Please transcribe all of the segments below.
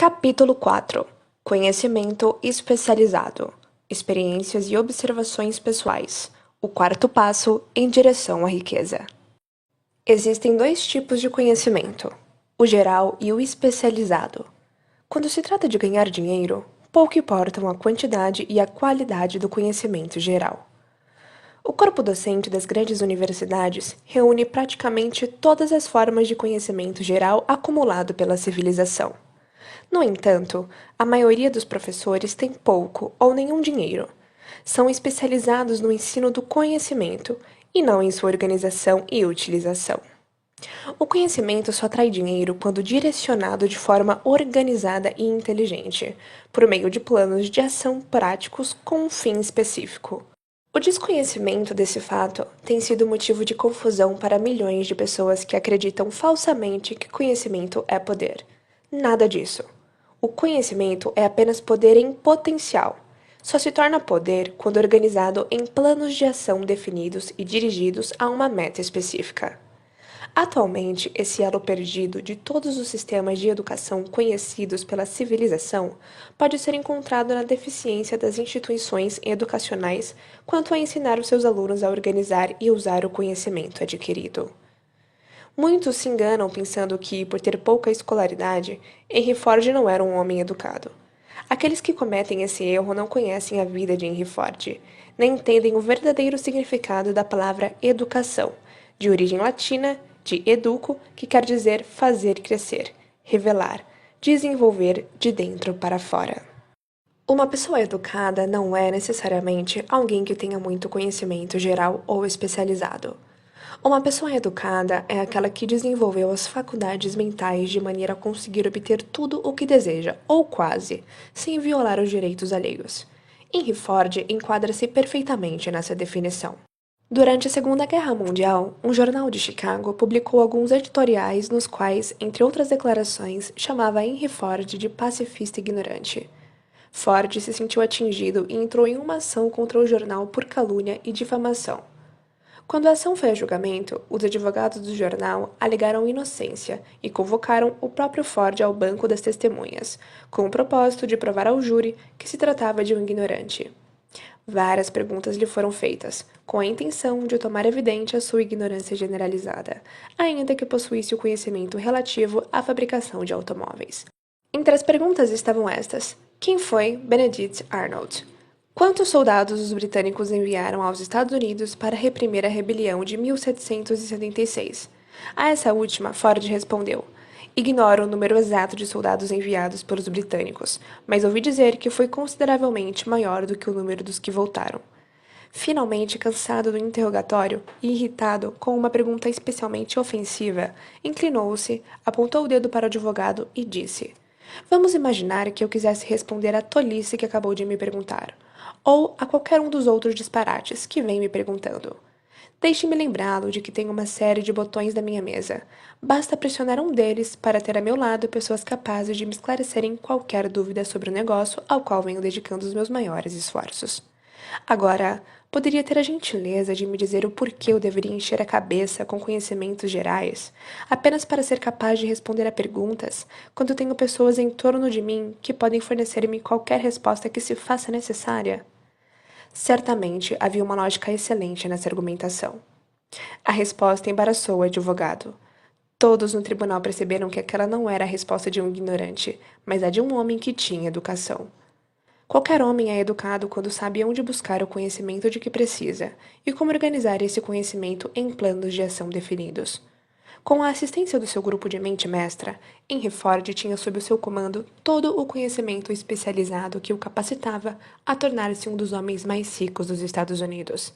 Capítulo 4. Conhecimento especializado. Experiências e observações pessoais. O quarto passo em direção à riqueza. Existem dois tipos de conhecimento: o geral e o especializado. Quando se trata de ganhar dinheiro, pouco importam a quantidade e a qualidade do conhecimento geral. O corpo docente das grandes universidades reúne praticamente todas as formas de conhecimento geral acumulado pela civilização. No entanto, a maioria dos professores tem pouco ou nenhum dinheiro. São especializados no ensino do conhecimento e não em sua organização e utilização. O conhecimento só atrai dinheiro quando direcionado de forma organizada e inteligente, por meio de planos de ação práticos com um fim específico. O desconhecimento desse fato tem sido motivo de confusão para milhões de pessoas que acreditam falsamente que conhecimento é poder. Nada disso. O conhecimento é apenas poder em potencial. Só se torna poder quando organizado em planos de ação definidos e dirigidos a uma meta específica. Atualmente, esse elo perdido de todos os sistemas de educação conhecidos pela civilização pode ser encontrado na deficiência das instituições educacionais quanto a ensinar os seus alunos a organizar e usar o conhecimento adquirido. Muitos se enganam pensando que, por ter pouca escolaridade, Henry Ford não era um homem educado. Aqueles que cometem esse erro não conhecem a vida de Henry Ford, nem entendem o verdadeiro significado da palavra educação, de origem latina, de educo, que quer dizer fazer crescer, revelar, desenvolver de dentro para fora. Uma pessoa educada não é necessariamente alguém que tenha muito conhecimento geral ou especializado. Uma pessoa educada é aquela que desenvolveu as faculdades mentais de maneira a conseguir obter tudo o que deseja, ou quase, sem violar os direitos alheios. Henry Ford enquadra-se perfeitamente nessa definição. Durante a Segunda Guerra Mundial, um jornal de Chicago publicou alguns editoriais nos quais, entre outras declarações, chamava Henry Ford de pacifista ignorante. Ford se sentiu atingido e entrou em uma ação contra o jornal por calúnia e difamação. Quando a ação foi a julgamento, os advogados do jornal alegaram inocência e convocaram o próprio Ford ao banco das testemunhas, com o propósito de provar ao júri que se tratava de um ignorante. Várias perguntas lhe foram feitas, com a intenção de tomar evidente a sua ignorância generalizada, ainda que possuísse o conhecimento relativo à fabricação de automóveis. Entre as perguntas estavam estas: quem foi Benedict Arnold? Quantos soldados os britânicos enviaram aos Estados Unidos para reprimir a rebelião de 1776? A essa última, Ford respondeu: ignoro o número exato de soldados enviados pelos britânicos, mas ouvi dizer que foi consideravelmente maior do que o número dos que voltaram. Finalmente, cansado do interrogatório e irritado com uma pergunta especialmente ofensiva, inclinou-se, apontou o dedo para o advogado e disse: vamos imaginar que eu quisesse responder à tolice que acabou de me perguntar, ou a qualquer um dos outros disparates que vem me perguntando. Deixe-me lembrá-lo de que tenho uma série de botões na minha mesa. Basta pressionar um deles para ter a meu lado pessoas capazes de me esclarecerem qualquer dúvida sobre o negócio ao qual venho dedicando os meus maiores esforços. Agora, poderia ter a gentileza de me dizer o porquê eu deveria encher a cabeça com conhecimentos gerais, apenas para ser capaz de responder a perguntas, quando tenho pessoas em torno de mim que podem fornecer-me qualquer resposta que se faça necessária? Certamente havia uma lógica excelente nessa argumentação. A resposta embaraçou o advogado. Todos no tribunal perceberam que aquela não era a resposta de um ignorante, mas a de um homem que tinha educação. Qualquer homem é educado quando sabe onde buscar o conhecimento de que precisa e como organizar esse conhecimento em planos de ação definidos. Com a assistência do seu grupo de mente mestra, Henry Ford tinha sob o seu comando todo o conhecimento especializado que o capacitava a tornar-se um dos homens mais ricos dos Estados Unidos.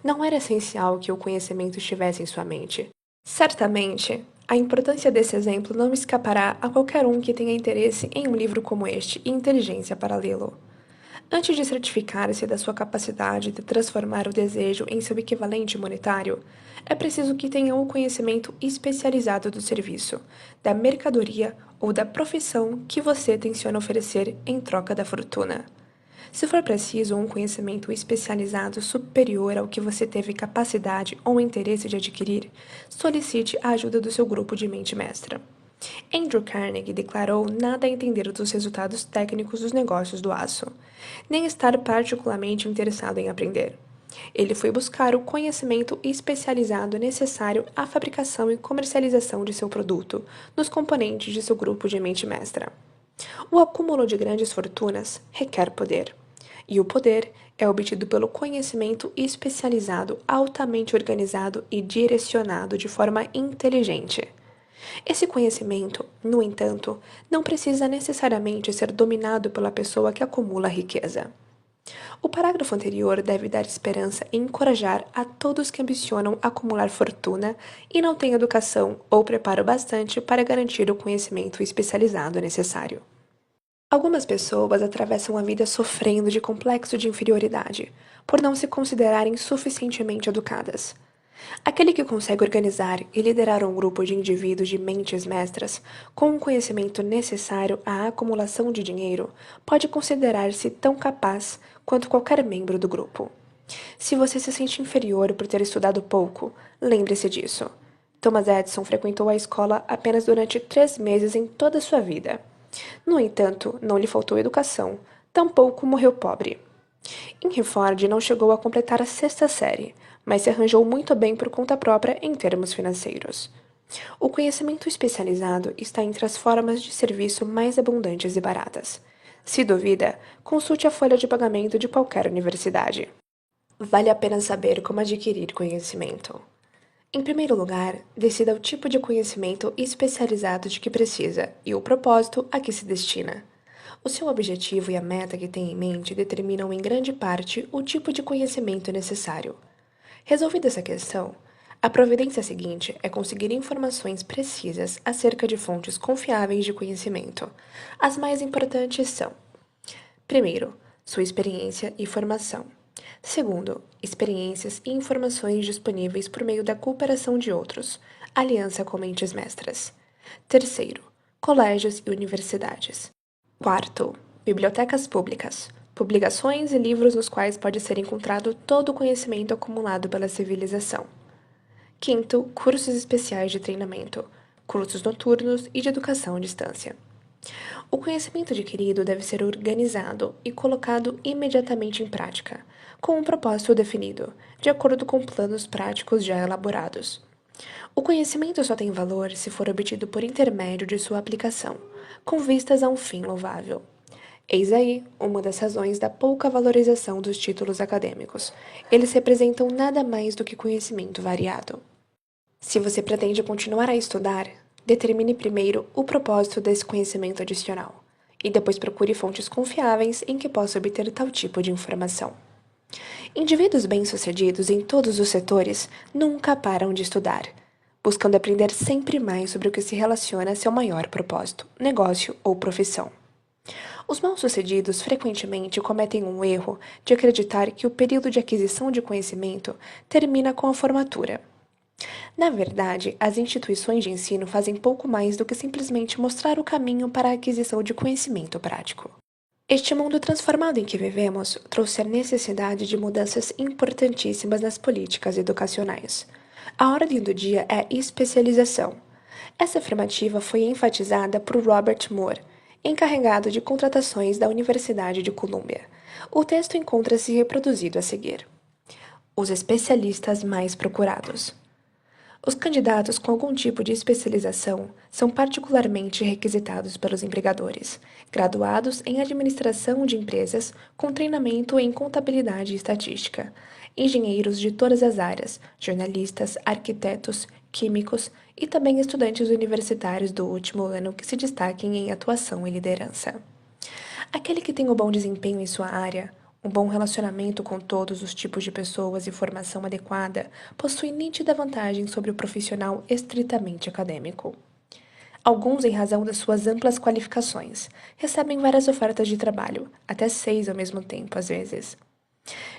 Não era essencial que o conhecimento estivesse em sua mente. Certamente, a importância desse exemplo não escapará a qualquer um que tenha interesse em um livro como este e inteligência para lê-lo. Antes de certificar-se da sua capacidade de transformar o desejo em seu equivalente monetário, é preciso que tenha o conhecimento especializado do serviço, da mercadoria ou da profissão que você tenciona oferecer em troca da fortuna. Se for preciso um conhecimento especializado superior ao que você teve capacidade ou interesse de adquirir, solicite a ajuda do seu grupo de mente mestra. Andrew Carnegie declarou nada entender dos resultados técnicos dos negócios do aço, nem estar particularmente interessado em aprender. Ele foi buscar o conhecimento especializado necessário à fabricação e comercialização de seu produto, nos componentes de seu grupo de mente mestra. O acúmulo de grandes fortunas requer poder, e o poder é obtido pelo conhecimento especializado, altamente organizado e direcionado de forma inteligente. Esse conhecimento, no entanto, não precisa necessariamente ser dominado pela pessoa que acumula riqueza. O parágrafo anterior deve dar esperança e encorajar a todos que ambicionam acumular fortuna e não têm educação ou preparo bastante para garantir o conhecimento especializado necessário. Algumas pessoas atravessam a vida sofrendo de complexo de inferioridade, por não se considerarem suficientemente educadas. Aquele que consegue organizar e liderar um grupo de indivíduos de mentes mestras com o conhecimento necessário à acumulação de dinheiro pode considerar-se tão capaz quanto qualquer membro do grupo. Se você se sente inferior por ter estudado pouco, lembre-se disso. Thomas Edison frequentou a escola apenas durante 3 meses em toda a sua vida. No entanto, não lhe faltou educação, tampouco morreu pobre. Henry Ford não chegou a completar a 6ª série, mas se arranjou muito bem por conta própria em termos financeiros. O conhecimento especializado está entre as formas de serviço mais abundantes e baratas. Se duvida, consulte a folha de pagamento de qualquer universidade. Vale a pena saber como adquirir conhecimento. Em primeiro lugar, decida o tipo de conhecimento especializado de que precisa e o propósito a que se destina. O seu objetivo e a meta que tem em mente determinam em grande parte o tipo de conhecimento necessário. Resolvida essa questão, a providência seguinte é conseguir informações precisas acerca de fontes confiáveis de conhecimento. As mais importantes são: primeiro, sua experiência e formação. Segundo, experiências e informações disponíveis por meio da cooperação de outros, aliança com mentes mestras. Terceiro, colégios e universidades. Quarto, bibliotecas públicas, publicações e livros nos quais pode ser encontrado todo o conhecimento acumulado pela civilização. Quinto, cursos especiais de treinamento, cursos noturnos e de educação à distância. O conhecimento adquirido deve ser organizado e colocado imediatamente em prática, com um propósito definido, de acordo com planos práticos já elaborados. O conhecimento só tem valor se for obtido por intermédio de sua aplicação, com vistas a um fim louvável. Eis aí uma das razões da pouca valorização dos títulos acadêmicos. Eles representam nada mais do que conhecimento variado. Se você pretende continuar a estudar, determine primeiro o propósito desse conhecimento adicional, e depois procure fontes confiáveis em que possa obter tal tipo de informação. Indivíduos bem-sucedidos em todos os setores nunca param de estudar, buscando aprender sempre mais sobre o que se relaciona a seu maior propósito, negócio ou profissão. Os mal-sucedidos frequentemente cometem um erro de acreditar que o período de aquisição de conhecimento termina com a formatura. Na verdade, as instituições de ensino fazem pouco mais do que simplesmente mostrar o caminho para a aquisição de conhecimento prático. Este mundo transformado em que vivemos trouxe a necessidade de mudanças importantíssimas nas políticas educacionais. A ordem do dia é especialização. Essa afirmativa foi enfatizada por Robert Moore, encarregado de contratações da Universidade de Columbia. O texto encontra-se reproduzido a seguir. Os especialistas mais procurados. Os candidatos com algum tipo de especialização são particularmente requisitados pelos empregadores, graduados em administração de empresas com treinamento em contabilidade e estatística, engenheiros de todas as áreas, jornalistas, arquitetos, químicos e também estudantes universitários do último ano que se destaquem em atuação e liderança. Aquele que tem um bom desempenho em sua área, um bom relacionamento com todos os tipos de pessoas e formação adequada possui nítida vantagem sobre o profissional estritamente acadêmico. Alguns, em razão das suas amplas qualificações, recebem várias ofertas de trabalho, até 6 ao mesmo tempo, às vezes.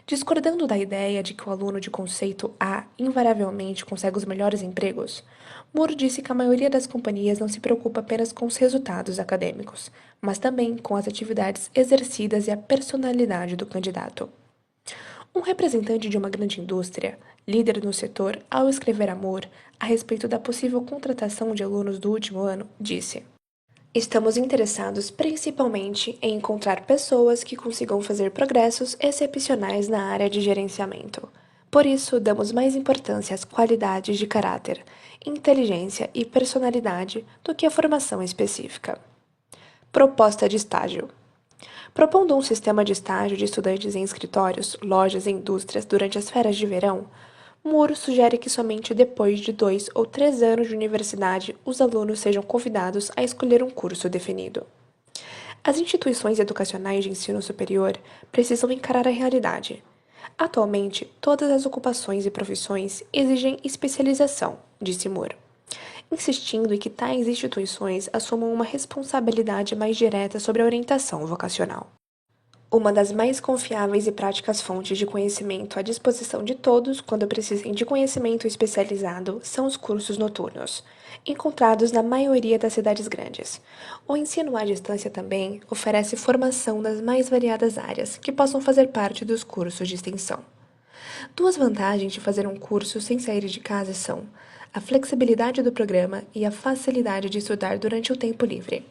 Discordando da ideia de que o aluno de conceito A invariavelmente consegue os melhores empregos, Moore disse que a maioria das companhias não se preocupa apenas com os resultados acadêmicos, mas também com as atividades exercidas e a personalidade do candidato. Um representante de uma grande indústria, líder no setor, ao escrever Amor a respeito da possível contratação de alunos do último ano, disse: "Estamos interessados principalmente em encontrar pessoas que consigam fazer progressos excepcionais na área de gerenciamento. Por isso, damos mais importância às qualidades de caráter, inteligência e personalidade do que à formação específica." Proposta de estágio. Propondo um sistema de estágio de estudantes em escritórios, lojas e indústrias durante as férias de verão, Moore sugere que somente depois de 2 ou 3 anos de universidade os alunos sejam convidados a escolher um curso definido. As instituições educacionais de ensino superior precisam encarar a realidade. Atualmente, todas as ocupações e profissões exigem especialização, disse Moore, insistindo em que tais instituições assumam uma responsabilidade mais direta sobre a orientação vocacional. Uma das mais confiáveis e práticas fontes de conhecimento à disposição de todos quando precisem de conhecimento especializado são os cursos noturnos, encontrados na maioria das cidades grandes. O ensino à distância também oferece formação nas mais variadas áreas que possam fazer parte dos cursos de extensão. Duas vantagens de fazer um curso sem sair de casa são a flexibilidade do programa e a facilidade de estudar durante o tempo livre.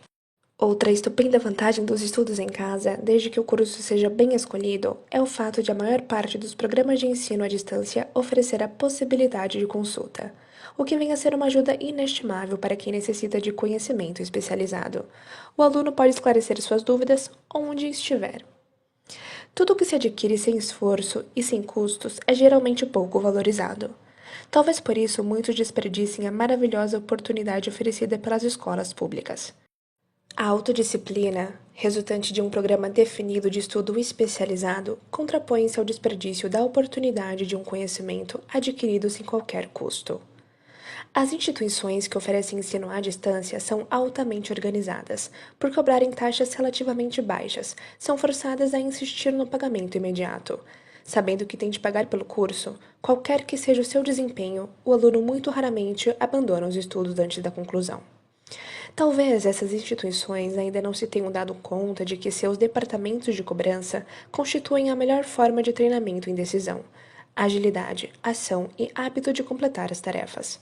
Outra estupenda vantagem dos estudos em casa, desde que o curso seja bem escolhido, é o fato de a maior parte dos programas de ensino à distância oferecer a possibilidade de consulta, o que vem a ser uma ajuda inestimável para quem necessita de conhecimento especializado. O aluno pode esclarecer suas dúvidas onde estiver. Tudo o que se adquire sem esforço e sem custos é geralmente pouco valorizado. Talvez por isso muitos desperdicem a maravilhosa oportunidade oferecida pelas escolas públicas. A autodisciplina, resultante de um programa definido de estudo especializado, contrapõe-se ao desperdício da oportunidade de um conhecimento adquirido sem qualquer custo. As instituições que oferecem ensino à distância são altamente organizadas. Por cobrarem taxas relativamente baixas, são forçadas a insistir no pagamento imediato. Sabendo que tem de pagar pelo curso, qualquer que seja o seu desempenho, o aluno muito raramente abandona os estudos antes da conclusão. Talvez essas instituições ainda não se tenham dado conta de que seus departamentos de cobrança constituem a melhor forma de treinamento em decisão, agilidade, ação e hábito de completar as tarefas.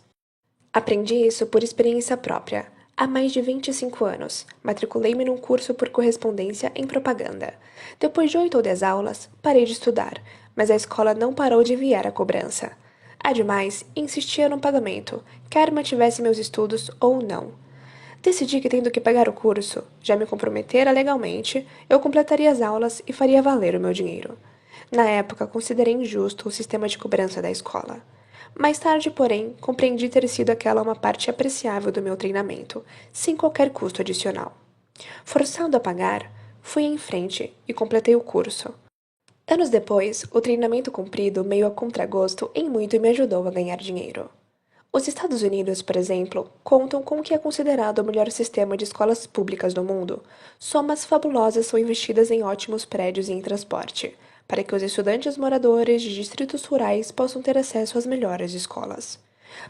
Aprendi isso por experiência própria. Há mais de 25 anos, matriculei-me num curso por correspondência em propaganda. Depois de 8 ou 10 aulas, parei de estudar, mas a escola não parou de enviar a cobrança. Ademais, insistia no pagamento, quer mantivesse meus estudos ou não. Decidi que, tendo que pagar o curso, já me comprometera legalmente, eu completaria as aulas e faria valer o meu dinheiro. Na época, considerei injusto o sistema de cobrança da escola. Mais tarde, porém, compreendi ter sido aquela uma parte apreciável do meu treinamento, sem qualquer custo adicional. Forçado a pagar, fui em frente e completei o curso. Anos depois, o treinamento cumprido, meio a contragosto, em muito me ajudou a ganhar dinheiro. Os Estados Unidos, por exemplo, contam com o que é considerado o melhor sistema de escolas públicas do mundo. Somas fabulosas são investidas em ótimos prédios e em transporte, para que os estudantes moradores de distritos rurais possam ter acesso às melhores escolas.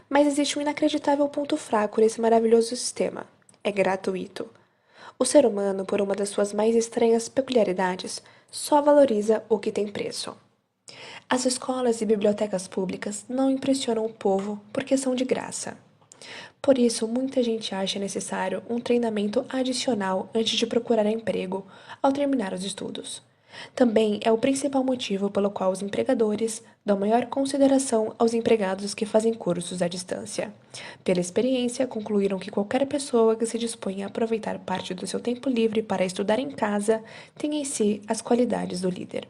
Mas existe um inacreditável ponto fraco nesse maravilhoso sistema: é gratuito. O ser humano, por uma das suas mais estranhas peculiaridades, só valoriza o que tem preço. As escolas e bibliotecas públicas não impressionam o povo porque são de graça. Por isso, muita gente acha necessário um treinamento adicional antes de procurar emprego ao terminar os estudos. Também é o principal motivo pelo qual os empregadores dão maior consideração aos empregados que fazem cursos à distância. Pela experiência, concluíram que qualquer pessoa que se dispõe a aproveitar parte do seu tempo livre para estudar em casa tem em si as qualidades do líder.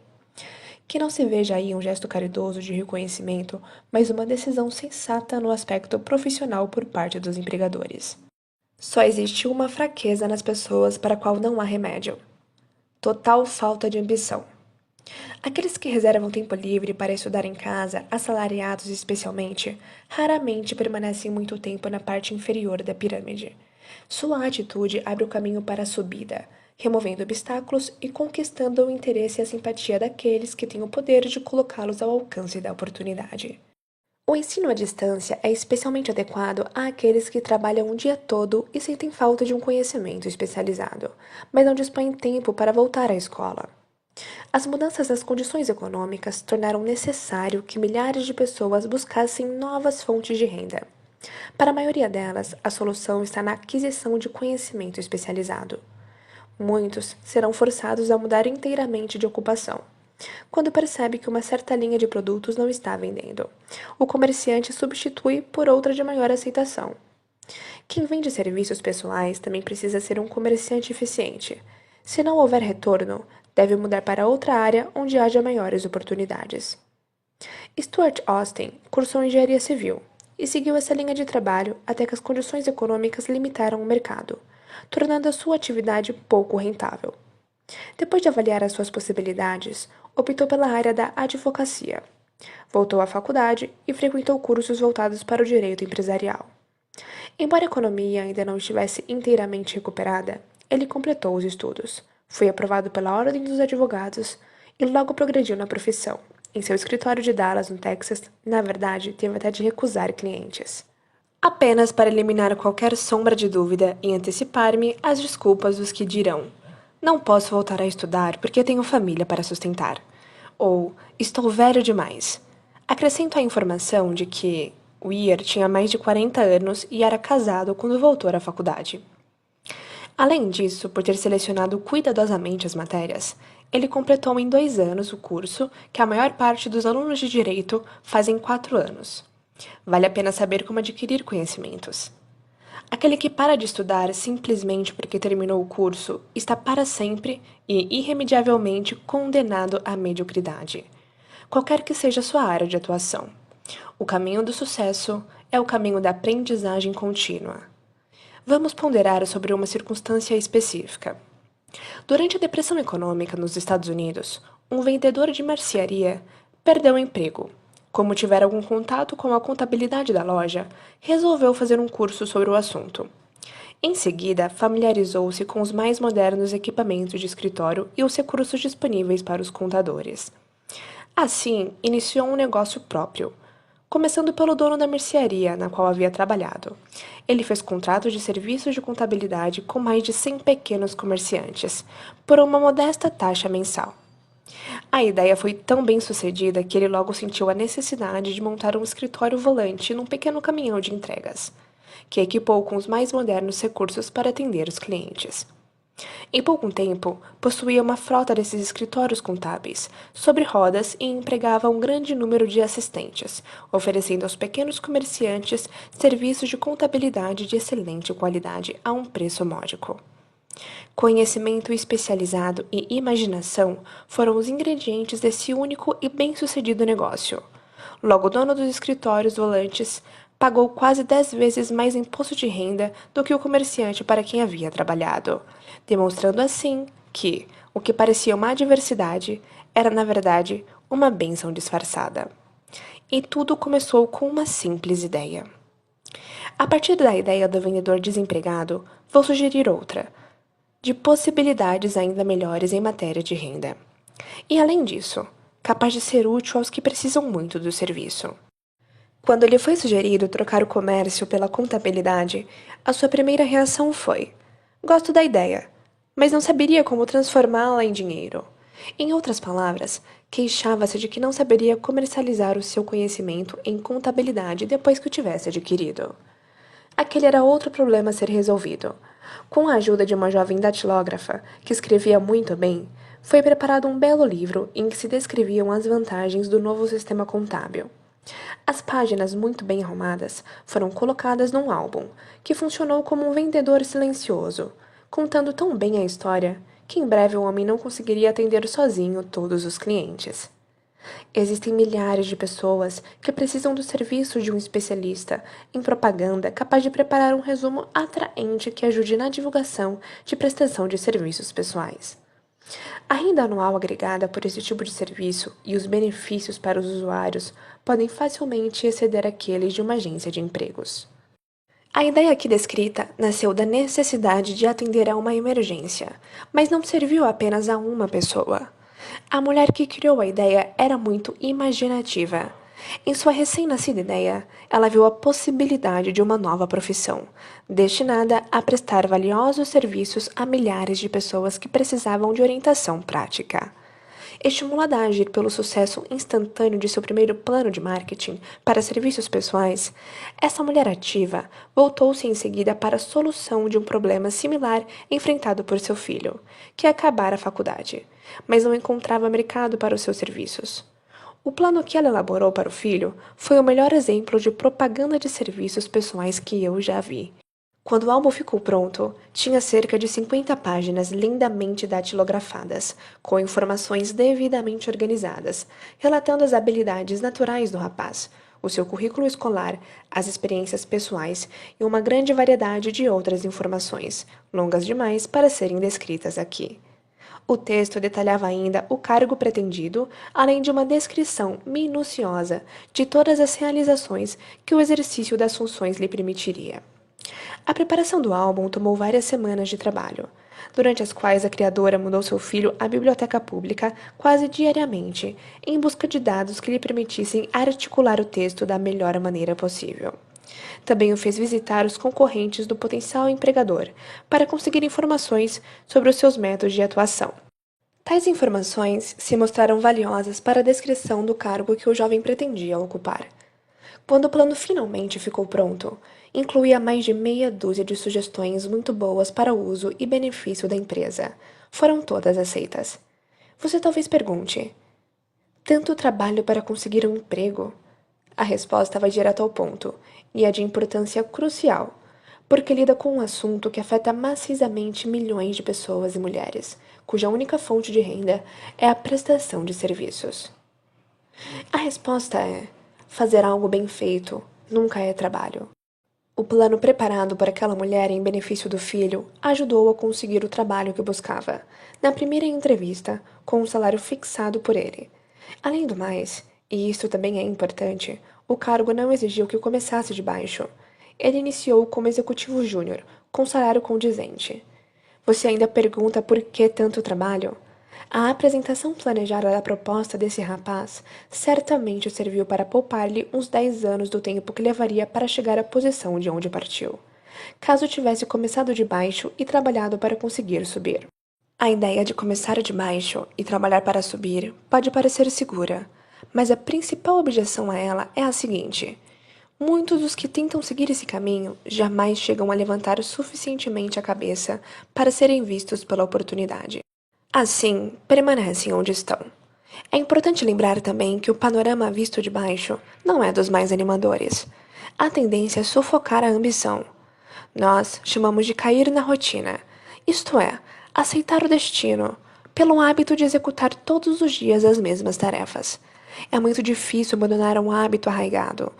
Que não se veja aí um gesto caridoso de reconhecimento, mas uma decisão sensata no aspecto profissional por parte dos empregadores. Só existe uma fraqueza nas pessoas para a qual não há remédio: total falta de ambição. Aqueles que reservam tempo livre para estudar em casa, assalariados especialmente, raramente permanecem muito tempo na parte inferior da pirâmide. Sua atitude abre o caminho para a subida, removendo obstáculos e conquistando o interesse e a simpatia daqueles que têm o poder de colocá-los ao alcance da oportunidade. O ensino à distância é especialmente adequado àqueles que trabalham o dia todo e sentem falta de um conhecimento especializado, mas não dispõem tempo para voltar à escola. As mudanças nas condições econômicas tornaram necessário que milhares de pessoas buscassem novas fontes de renda. Para a maioria delas, a solução está na aquisição de conhecimento especializado. Muitos serão forçados a mudar inteiramente de ocupação. Quando percebe que uma certa linha de produtos não está vendendo, o comerciante substitui por outra de maior aceitação. Quem vende serviços pessoais também precisa ser um comerciante eficiente. Se não houver retorno, deve mudar para outra área onde haja maiores oportunidades. Stuart Austin cursou engenharia civil e seguiu essa linha de trabalho até que as condições econômicas limitaram o mercado, tornando a sua atividade pouco rentável. Depois de avaliar as suas possibilidades, optou pela área da advocacia. Voltou à faculdade e frequentou cursos voltados para o direito empresarial. Embora a economia ainda não estivesse inteiramente recuperada, ele completou os estudos, foi aprovado pela Ordem dos Advogados e logo progrediu na profissão. Em seu escritório de Dallas, no Texas, na verdade, teve até de recusar clientes. Apenas para eliminar qualquer sombra de dúvida e antecipar-me às desculpas dos que dirão: não posso voltar a estudar porque tenho família para sustentar. Ou estou velho demais. Acrescento a informação de que Weir tinha mais de 40 anos e era casado quando voltou à faculdade. Além disso, por ter selecionado cuidadosamente as matérias, ele completou em 2 anos o curso que a maior parte dos alunos de direito fazem em 4 anos. Vale a pena saber como adquirir conhecimentos. Aquele que para de estudar simplesmente porque terminou o curso está para sempre e irremediavelmente condenado à mediocridade, qualquer que seja a sua área de atuação. O caminho do sucesso é o caminho da aprendizagem contínua. Vamos ponderar sobre uma circunstância específica. Durante a depressão econômica nos Estados Unidos, um vendedor de mercearia perdeu o emprego. Como tiver algum contato com a contabilidade da loja, resolveu fazer um curso sobre o assunto. Em seguida, familiarizou-se com os mais modernos equipamentos de escritório e os recursos disponíveis para os contadores. Assim, iniciou um negócio próprio, começando pelo dono da mercearia na qual havia trabalhado. Ele fez contratos de serviços de contabilidade com mais de 100 pequenos comerciantes, por uma modesta taxa mensal. A ideia foi tão bem sucedida que ele logo sentiu a necessidade de montar um escritório volante num pequeno caminhão de entregas, que equipou com os mais modernos recursos para atender os clientes. Em pouco tempo, possuía uma frota desses escritórios contábeis, sobre rodas e empregava um grande número de assistentes, oferecendo aos pequenos comerciantes serviços de contabilidade de excelente qualidade a um preço módico. Conhecimento especializado e imaginação foram os ingredientes desse único e bem-sucedido negócio. Logo, o dono dos escritórios volantes pagou quase 10 vezes mais imposto de renda do que o comerciante para quem havia trabalhado, demonstrando assim que o que parecia uma adversidade era, na verdade, uma bênção disfarçada. E tudo começou com uma simples ideia. A partir da ideia do vendedor desempregado, vou sugerir outra, de possibilidades ainda melhores em matéria de renda. E além disso, capaz de ser útil aos que precisam muito do serviço. Quando lhe foi sugerido trocar o comércio pela contabilidade, a sua primeira reação foi: gosto da ideia, mas não saberia como transformá-la em dinheiro. Em outras palavras, queixava-se de que não saberia comercializar o seu conhecimento em contabilidade depois que o tivesse adquirido. Aquele era outro problema a ser resolvido. Com a ajuda de uma jovem datilógrafa, que escrevia muito bem, foi preparado um belo livro em que se descreviam as vantagens do novo sistema contábil. As páginas muito bem arrumadas foram colocadas num álbum, que funcionou como um vendedor silencioso, contando tão bem a história que em breve o homem não conseguiria atender sozinho todos os clientes. Existem milhares de pessoas que precisam do serviço de um especialista em propaganda capaz de preparar um resumo atraente que ajude na divulgação de prestação de serviços pessoais. A renda anual agregada por esse tipo de serviço e os benefícios para os usuários podem facilmente exceder aqueles de uma agência de empregos. A ideia aqui descrita nasceu da necessidade de atender a uma emergência, mas não serviu apenas a uma pessoa. A mulher que criou a ideia era muito imaginativa. Em sua recém-nascida ideia, ela viu a possibilidade de uma nova profissão, destinada a prestar valiosos serviços a milhares de pessoas que precisavam de orientação prática. Estimulada a agir pelo sucesso instantâneo de seu primeiro plano de marketing para serviços pessoais, essa mulher ativa voltou-se em seguida para a solução de um problema similar enfrentado por seu filho, que acabara a faculdade, mas não encontrava mercado para os seus serviços. O plano que ela elaborou para o filho foi o melhor exemplo de propaganda de serviços pessoais que eu já vi. Quando o álbum ficou pronto, tinha cerca de 50 páginas lindamente datilografadas, com informações devidamente organizadas, relatando as habilidades naturais do rapaz, o seu currículo escolar, as experiências pessoais e uma grande variedade de outras informações, longas demais para serem descritas aqui. O texto detalhava ainda o cargo pretendido, além de uma descrição minuciosa de todas as realizações que o exercício das funções lhe permitiria. A preparação do álbum tomou várias semanas de trabalho, durante as quais a criadora mudou seu filho à biblioteca pública quase diariamente, em busca de dados que lhe permitissem articular o texto da melhor maneira possível. Também o fez visitar os concorrentes do potencial empregador, para conseguir informações sobre os seus métodos de atuação. Tais informações se mostraram valiosas para a descrição do cargo que o jovem pretendia ocupar. Quando o plano finalmente ficou pronto, incluía mais de meia dúzia de sugestões muito boas para o uso e benefício da empresa. Foram todas aceitas. Você talvez pergunte: tanto trabalho para conseguir um emprego? A resposta vai direto ao ponto, e é de importância crucial, porque lida com um assunto que afeta maciçamente milhões de pessoas e mulheres, cuja única fonte de renda é a prestação de serviços. A resposta é: fazer algo bem feito nunca é trabalho. O plano preparado por aquela mulher em benefício do filho ajudou a conseguir o trabalho que buscava, na primeira entrevista, com um salário fixado por ele. Além do mais, e isto também é importante, o cargo não exigiu que começasse de baixo. Ele iniciou como executivo júnior, com salário condizente. Você ainda pergunta por que tanto trabalho? A apresentação planejada da proposta desse rapaz certamente serviu para poupar-lhe uns 10 anos do tempo que levaria para chegar à posição de onde partiu, caso tivesse começado de baixo e trabalhado para conseguir subir. A ideia de começar de baixo e trabalhar para subir pode parecer segura, mas a principal objeção a ela é a seguinte: muitos dos que tentam seguir esse caminho jamais chegam a levantar suficientemente a cabeça para serem vistos pela oportunidade. Assim, permanecem onde estão. É importante lembrar também que o panorama visto de baixo não é dos mais animadores. A tendência é sufocar a ambição. Nós chamamos de cair na rotina, isto é, aceitar o destino, pelo hábito de executar todos os dias as mesmas tarefas. É muito difícil abandonar um hábito arraigado.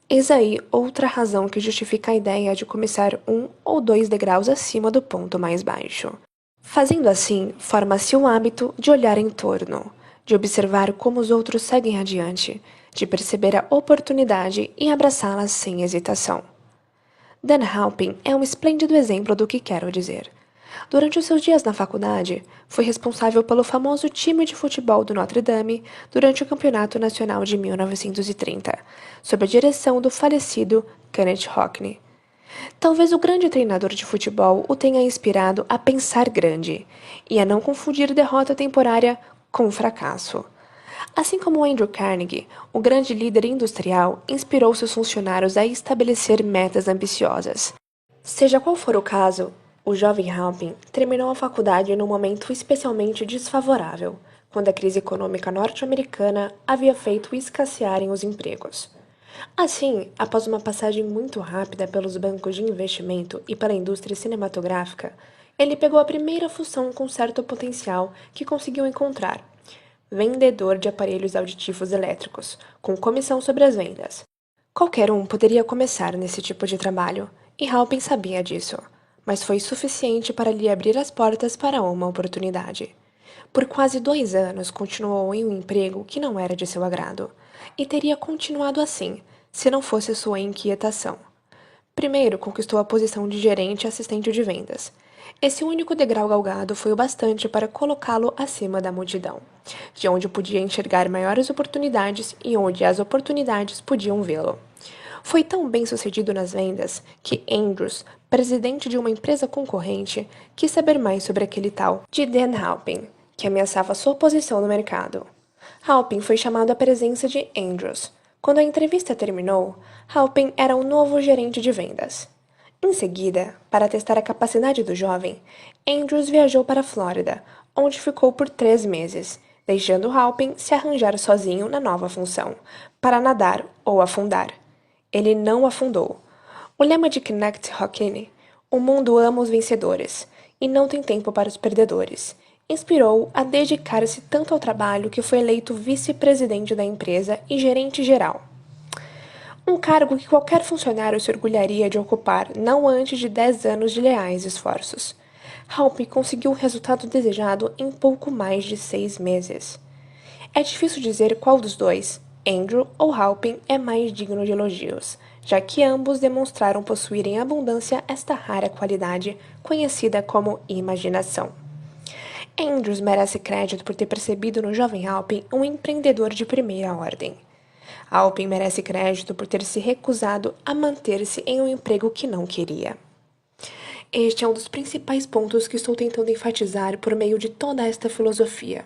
Eis aí outra razão que justifica a ideia de começar 1 ou 2 degraus acima do ponto mais baixo. Fazendo assim, forma-se o hábito de olhar em torno, de observar como os outros seguem adiante, de perceber a oportunidade e abraçá-la sem hesitação. Dan Halpin é um esplêndido exemplo do que quero dizer. Durante os seus dias na faculdade, foi responsável pelo famoso time de futebol do Notre Dame durante o Campeonato Nacional de 1930, sob a direção do falecido Kenneth Hockney. Talvez o grande treinador de futebol o tenha inspirado a pensar grande e a não confundir derrota temporária com fracasso. Assim como Andrew Carnegie, o grande líder industrial inspirou seus funcionários a estabelecer metas ambiciosas. Seja qual for o caso, o jovem Halpin terminou a faculdade num momento especialmente desfavorável, quando a crise econômica norte-americana havia feito escassearem os empregos. Assim, após uma passagem muito rápida pelos bancos de investimento e pela indústria cinematográfica, ele pegou a primeira função com certo potencial que conseguiu encontrar: vendedor de aparelhos auditivos elétricos, com comissão sobre as vendas. Qualquer um poderia começar nesse tipo de trabalho, e Halpin sabia disso, mas foi suficiente para lhe abrir as portas para uma oportunidade. Por quase 2 anos continuou em um emprego que não era de seu agrado, e teria continuado assim, se não fosse sua inquietação. Primeiro conquistou a posição de gerente assistente de vendas. Esse único degrau galgado foi o bastante para colocá-lo acima da multidão, de onde podia enxergar maiores oportunidades e onde as oportunidades podiam vê-lo. Foi tão bem sucedido nas vendas que Andrews, presidente de uma empresa concorrente, quis saber mais sobre aquele tal de Dan Halpin, que ameaçava sua posição no mercado. Halpin foi chamado à presença de Andrews. Quando a entrevista terminou, Halpin era o novo gerente de vendas. Em seguida, para testar a capacidade do jovem, Andrews viajou para a Flórida, onde ficou por 3 meses, deixando Halpin se arranjar sozinho na nova função, para nadar ou afundar. Ele não afundou. O lema de Kenneth Hawkins, "O mundo ama os vencedores, e não tem tempo para os perdedores", inspirou a dedicar-se tanto ao trabalho que foi eleito vice-presidente da empresa e gerente geral. Um cargo que qualquer funcionário se orgulharia de ocupar não antes de 10 anos de leais esforços. Halpin conseguiu o resultado desejado em pouco mais de 6 meses. É difícil dizer qual dos dois, Andrew ou Halpin, é mais digno de elogios, já que ambos demonstraram possuir em abundância esta rara qualidade conhecida como imaginação. Andrews merece crédito por ter percebido no jovem Halpin um empreendedor de primeira ordem. Halpin merece crédito por ter se recusado a manter-se em um emprego que não queria. Este é um dos principais pontos que estou tentando enfatizar por meio de toda esta filosofia.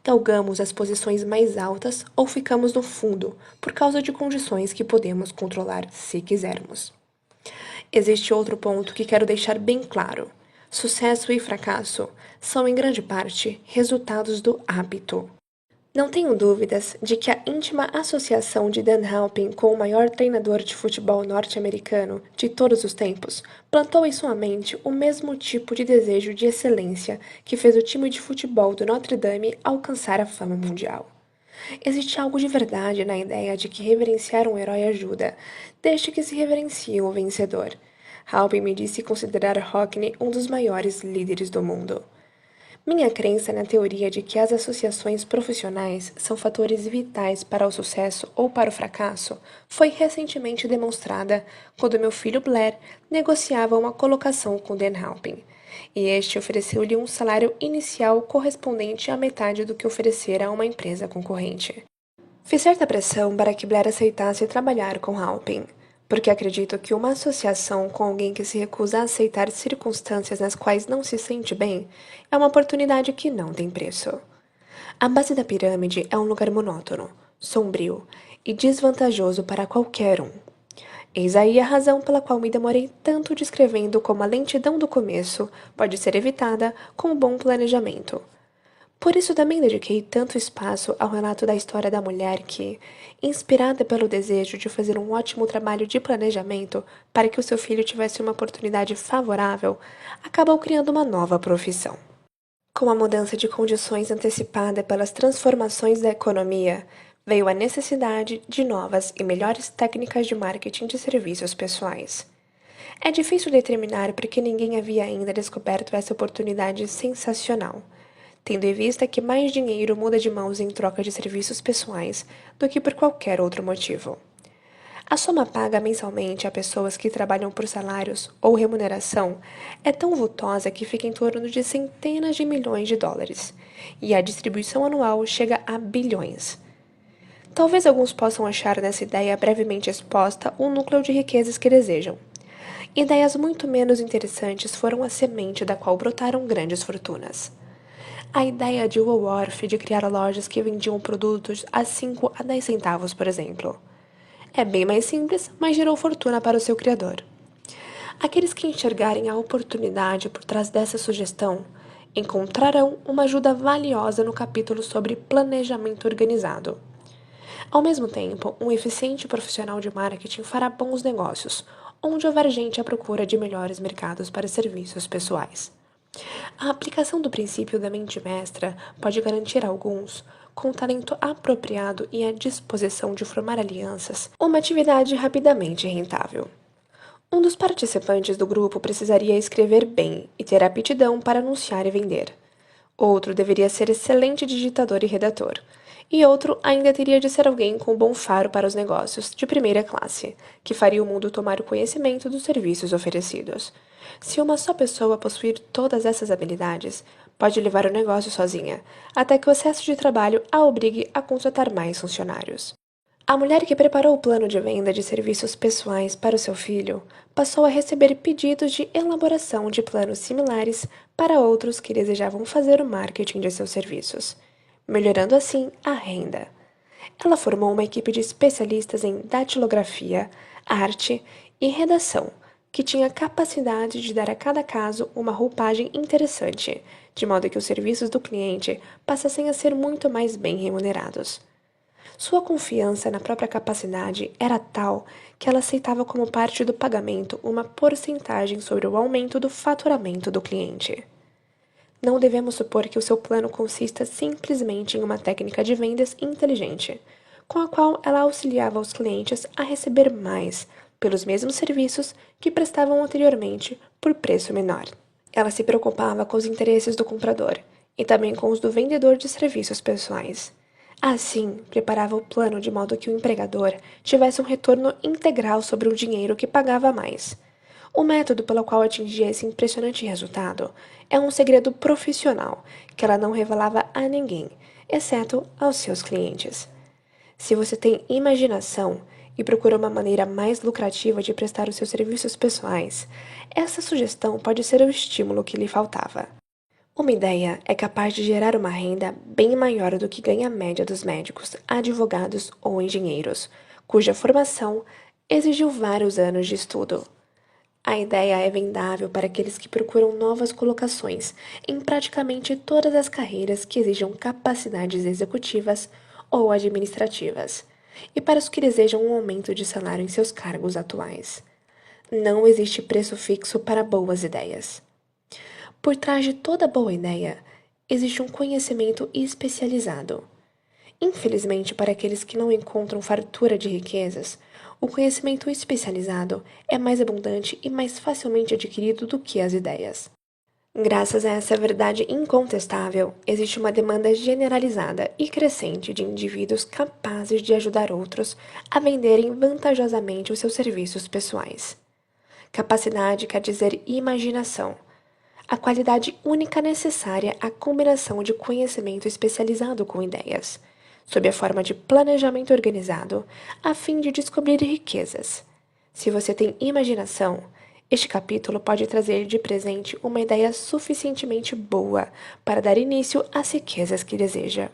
Galgamos as posições mais altas ou ficamos no fundo por causa de condições que podemos controlar se quisermos. Existe outro ponto que quero deixar bem claro. Sucesso e fracasso são, em grande parte, resultados do hábito. Não tenho dúvidas de que a íntima associação de Dan Halpin com o maior treinador de futebol norte-americano de todos os tempos plantou em sua mente o mesmo tipo de desejo de excelência que fez o time de futebol do Notre Dame alcançar a fama mundial. Existe algo de verdade na ideia de que reverenciar um herói ajuda, desde que se reverencie o vencedor. Halpin me disse considerar Hockney um dos maiores líderes do mundo. Minha crença na teoria de que as associações profissionais são fatores vitais para o sucesso ou para o fracasso foi recentemente demonstrada quando meu filho Blair negociava uma colocação com Dan Halpin, e este ofereceu-lhe um salário inicial correspondente à metade do que oferecera a uma empresa concorrente. Fiz certa pressão para que Blair aceitasse trabalhar com Halpin, porque acredito que uma associação com alguém que se recusa a aceitar circunstâncias nas quais não se sente bem é uma oportunidade que não tem preço. A base da pirâmide é um lugar monótono, sombrio e desvantajoso para qualquer um. Eis aí a razão pela qual me demorei tanto descrevendo como a lentidão do começo pode ser evitada com um bom planejamento. Por isso também dediquei tanto espaço ao relato da história da mulher que, inspirada pelo desejo de fazer um ótimo trabalho de planejamento para que o seu filho tivesse uma oportunidade favorável, acabou criando uma nova profissão. Com a mudança de condições antecipada pelas transformações da economia, veio a necessidade de novas e melhores técnicas de marketing de serviços pessoais. É difícil determinar porque ninguém havia ainda descoberto essa oportunidade sensacional, tendo em vista que mais dinheiro muda de mãos em troca de serviços pessoais do que por qualquer outro motivo. A soma paga mensalmente a pessoas que trabalham por salários ou remuneração é tão vultosa que fica em torno de centenas de milhões de dólares, e a distribuição anual chega a bilhões. Talvez alguns possam achar nessa ideia brevemente exposta o núcleo de riquezas que desejam. Ideias muito menos interessantes foram a semente da qual brotaram grandes fortunas. A ideia de Woolworth de criar lojas que vendiam produtos a 5 a 10 centavos, por exemplo. É bem mais simples, mas gerou fortuna para o seu criador. Aqueles que enxergarem a oportunidade por trás dessa sugestão encontrarão uma ajuda valiosa no capítulo sobre planejamento organizado. Ao mesmo tempo, um eficiente profissional de marketing fará bons negócios, onde houver gente à procura de melhores mercados para serviços pessoais. A aplicação do princípio da mente mestra pode garantir a alguns, com talento apropriado e a disposição de formar alianças, uma atividade rapidamente rentável. Um dos participantes do grupo precisaria escrever bem e ter aptidão para anunciar e vender. Outro deveria ser excelente digitador e redator. E outro ainda teria de ser alguém com bom faro para os negócios, de primeira classe, que faria o mundo tomar o conhecimento dos serviços oferecidos. Se uma só pessoa possuir todas essas habilidades, pode levar o negócio sozinha, até que o excesso de trabalho a obrigue a contratar mais funcionários. A mulher que preparou o plano de venda de serviços pessoais para o seu filho passou a receber pedidos de elaboração de planos similares para outros que desejavam fazer o marketing de seus serviços, melhorando assim a renda. Ela formou uma equipe de especialistas em datilografia, arte e redação, que tinha capacidade de dar a cada caso uma roupagem interessante, de modo que os serviços do cliente passassem a ser muito mais bem remunerados. Sua confiança na própria capacidade era tal que ela aceitava como parte do pagamento uma porcentagem sobre o aumento do faturamento do cliente. Não devemos supor que o seu plano consista simplesmente em uma técnica de vendas inteligente, com a qual ela auxiliava os clientes a receber mais pelos mesmos serviços que prestavam anteriormente por preço menor. Ela se preocupava com os interesses do comprador e também com os do vendedor de serviços pessoais. Assim, preparava o plano de modo que o empregador tivesse um retorno integral sobre o dinheiro que pagava mais. O método pelo qual atingia esse impressionante resultado é um segredo profissional que ela não revelava a ninguém, exceto aos seus clientes. Se você tem imaginação e procura uma maneira mais lucrativa de prestar os seus serviços pessoais, essa sugestão pode ser o estímulo que lhe faltava. Uma ideia é capaz de gerar uma renda bem maior do que ganha a média dos médicos, advogados ou engenheiros, cuja formação exigiu vários anos de estudo. A ideia é vendável para aqueles que procuram novas colocações em praticamente todas as carreiras que exijam capacidades executivas ou administrativas, e para os que desejam um aumento de salário em seus cargos atuais. Não existe preço fixo para boas ideias. Por trás de toda boa ideia, existe um conhecimento especializado. Infelizmente, para aqueles que não encontram fartura de riquezas, o conhecimento especializado é mais abundante e mais facilmente adquirido do que as ideias. Graças a essa verdade incontestável, existe uma demanda generalizada e crescente de indivíduos capazes de ajudar outros a venderem vantajosamente os seus serviços pessoais. Capacidade quer dizer imaginação, a qualidade única necessária à combinação de conhecimento especializado com ideias, sob a forma de planejamento organizado, a fim de descobrir riquezas. Se você tem imaginação, este capítulo pode trazer de presente uma ideia suficientemente boa para dar início às riquezas que deseja.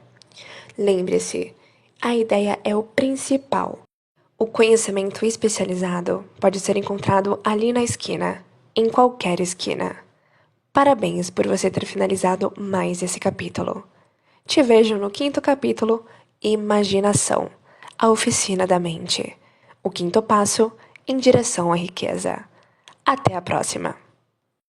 Lembre-se, a ideia é o principal. O conhecimento especializado pode ser encontrado ali na esquina, em qualquer esquina. Parabéns por você ter finalizado mais esse capítulo. Te vejo no 5º capítulo, Imaginação, a oficina da mente. O 5º passo em direção à riqueza. Até a próxima!